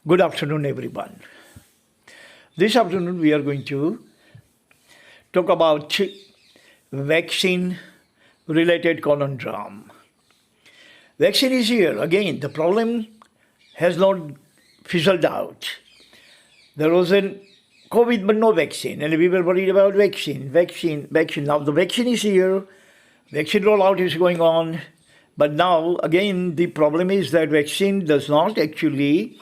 Good afternoon, everyone. This afternoon, we are going to talk about vaccine related conundrum. Vaccine is here. Again, the problem has not fizzled out. There was a COVID but no vaccine, and we were worried about vaccine. Now the vaccine is here. Vaccine rollout is going on. But now, again, the problem is that vaccine does not actually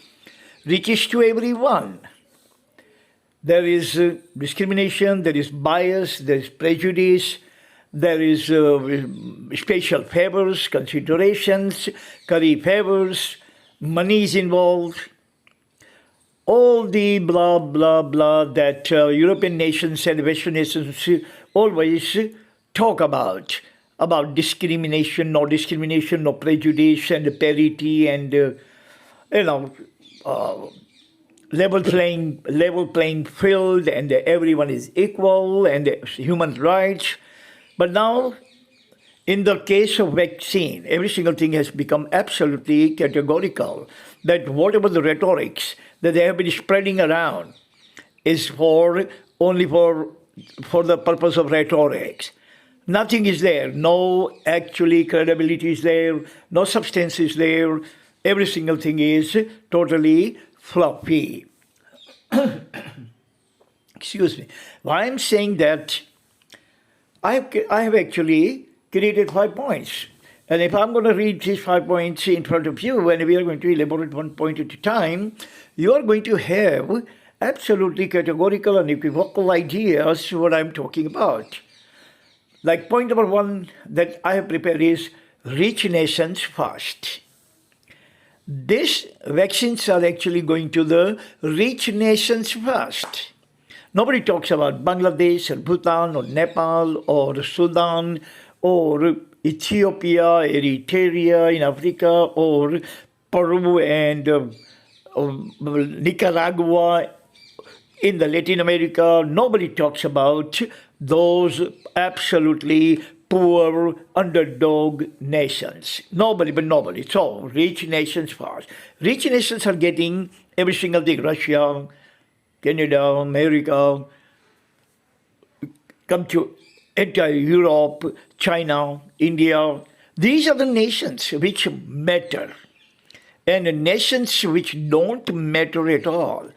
reaches to everyone. There is discrimination, there is bias, there is prejudice, there is special favors, considerations, curry favors, money is involved. All the blah, blah, blah that European nations and Western nations always talk about discrimination, no prejudice, and parity, and, level playing field, and everyone is equal, and human rights. But now, in the case of vaccine, every single thing has become absolutely categorical. That whatever the rhetorics that they have been spreading around is only for the purpose of rhetorics. Nothing is there. No actually credibility is there. No substance is there. Every single thing is totally fluffy. Excuse me. Why I'm saying that I have actually created 5 points. And if I'm going to read these 5 points in front of you, and we are going to elaborate one point at a time, you are going to have absolutely categorical and equivocal ideas what I'm talking about. Like point number 1 that I have prepared is rich nations first. These vaccines are actually going to the rich nations first. Nobody talks about Bangladesh or Bhutan or Nepal or Sudan or Ethiopia, Eritrea in Africa, or Peru and Nicaragua in the Latin America. Nobody talks about those absolutely poor underdog nations. Nobody. So, rich nations first. Rich nations are getting every single thing. Russia, Canada, America, come to entire Europe, China, India. These are the nations which matter. And the nations which don't matter at all,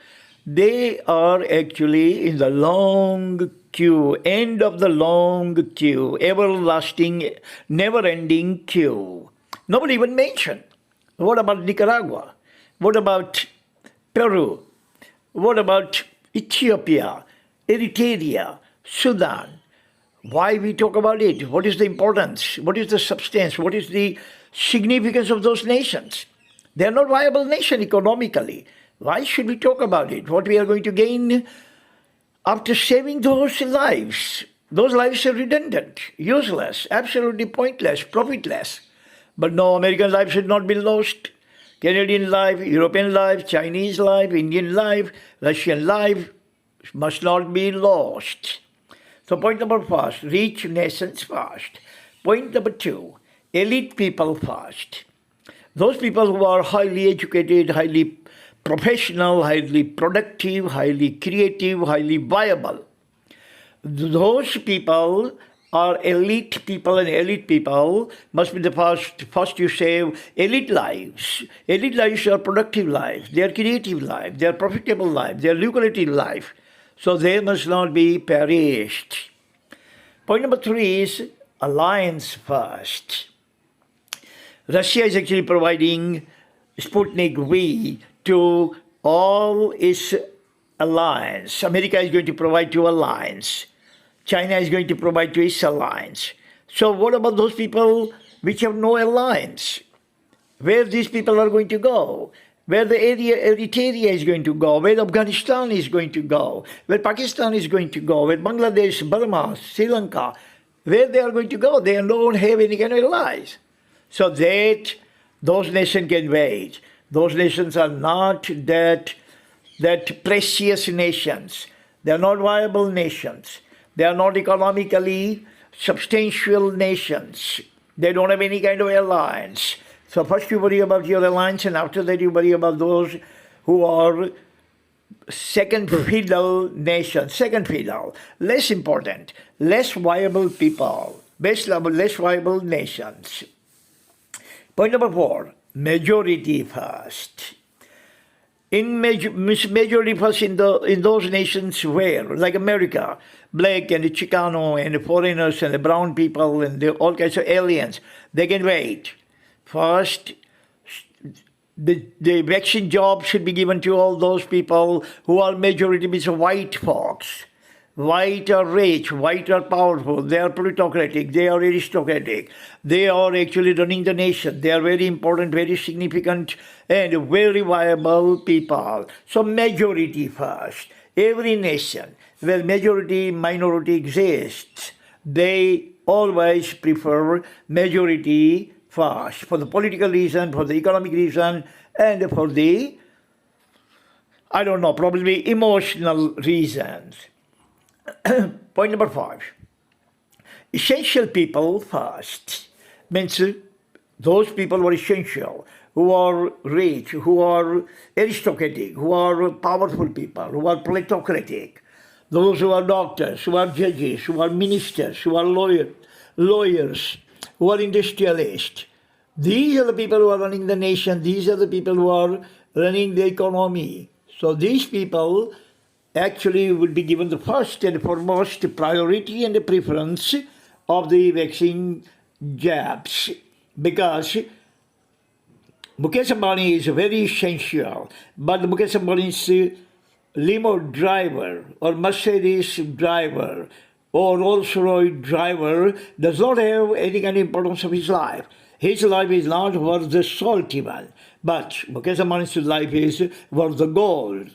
they are actually in the long queue, end of the long queue, everlasting, never-ending queue. Nobody even mentioned. What about Nicaragua? What about Peru? What about Ethiopia, Eritrea, Sudan? Why we talk about it? What is the importance? What is the substance? What is the significance of those nations? They are not viable nation economically. Why should we talk about it? What we are going to gain after saving those lives? Those lives are redundant, useless, absolutely pointless, profitless. But no, American life should not be lost. Canadian life, European life, Chinese life, Indian life, Russian life must not be lost. So point number 1, rich nations first. Point number 2, elite people first. Those people who are highly educated, highly professional, highly productive, highly creative, highly viable. Those people are elite people, and elite people must be the first you save elite lives. Elite lives are productive lives, they are creative lives, they are profitable lives, they are lucrative lives. So they must not be perished. Point number 3 is alliance first. Russia is actually providing Sputnik V to all its alliance. America is going to provide to alliance. China is going to provide to its alliance. So what about those people which have no alliance? Where these people are going to go? Where the Eritrea is going to go? Where Afghanistan is going to go? Where Pakistan is going to go? Where Bangladesh, Burma, Sri Lanka, where they are going to go? They don't have any kind of allies. So that those nations can wait. Those nations are not that precious nations. They are not viable nations. They are not economically substantial nations. They don't have any kind of alliance. So first you worry about your alliance, and after that you worry about those who are second fiddle nation, second fiddle, less important, less viable people, less viable nations. Point number 4, majority first. Majority first in those nations where, like America, black and Chicano and foreigners and the brown people and all kinds of aliens, they can wait. First, the vaccine job should be given to all those people who are majority, means white folks. White are rich, white are powerful, they are plutocratic, they are aristocratic, they are actually running the nation, they are very important, very significant, and very viable people. So majority first. Every nation where majority, minority exists, they always prefer majority first, for the political reason, for the economic reason, and for the, I don't know, probably emotional reasons. Point number 5. Essential people first means those people who are essential, who are rich, who are aristocratic, who are powerful people, who are plutocratic, those who are doctors, who are judges, who are ministers, who are lawyers, who are industrialists. These are the people who are running the nation. These are the people who are running the economy. So these people actually will be given the first and foremost priority and the preference of the vaccine jabs, because Mukesh Ambani is very essential, but Mukesh Ambani's limo driver or Mercedes driver or Rolls-Royce driver does not have any kind of importance of his life. His life is not worth the salt even, but Mukesh Ambani's life is worth the gold.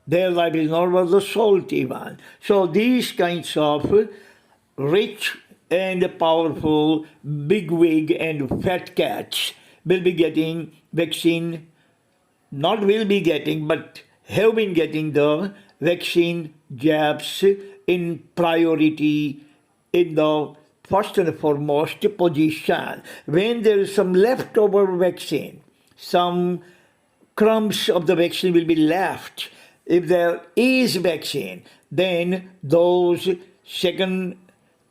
Their life is not worth the salt even. So these kinds of rich and powerful bigwig and fat cats will be getting vaccine, not will be getting, but have been getting the vaccine jabs in priority, in the first and foremost position. When there is some leftover vaccine, some crumbs of the vaccine will be left. If there is vaccine, then those second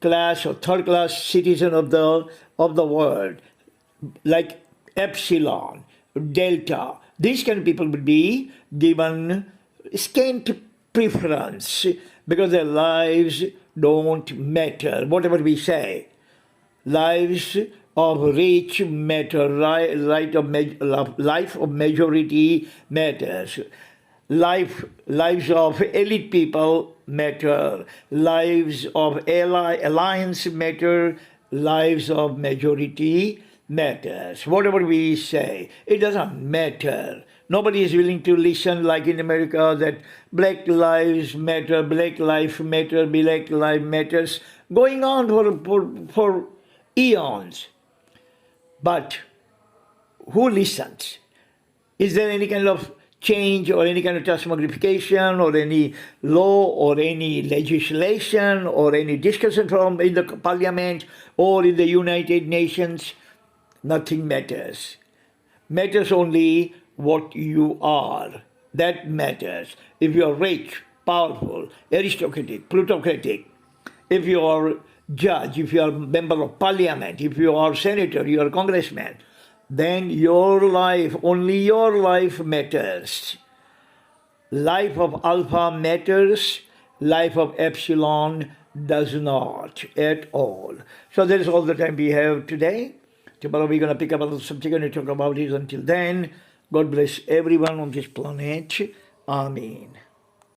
class or third class citizens of the world, like Epsilon, Delta, these kind of people would be given scant preference because their lives don't matter, whatever we say. Lives of rich matter, life of majority matters. Lives of elite people matter. Lives of alliance matter. Lives of majority matters. Whatever we say, it doesn't matter. Nobody is willing to listen, like in America, that black lives matter, black life matter, black life matters, going on for eons. But who listens? Is there any kind of change or any kind of transmogrification or any law or any legislation or any discussion from in the parliament or in the United Nations? Nothing matters. Matters only what you are. That matters. If you are rich, powerful, aristocratic, plutocratic, if you are judge, if you are member of parliament, if you are senator, you are congressman, then your life, only your life matters. Life of alpha matters, life of epsilon does not at all. So that is all the time we have today. Tomorrow we're going to pick up another subject and talk about it. Until then, God bless everyone on this planet. Amen.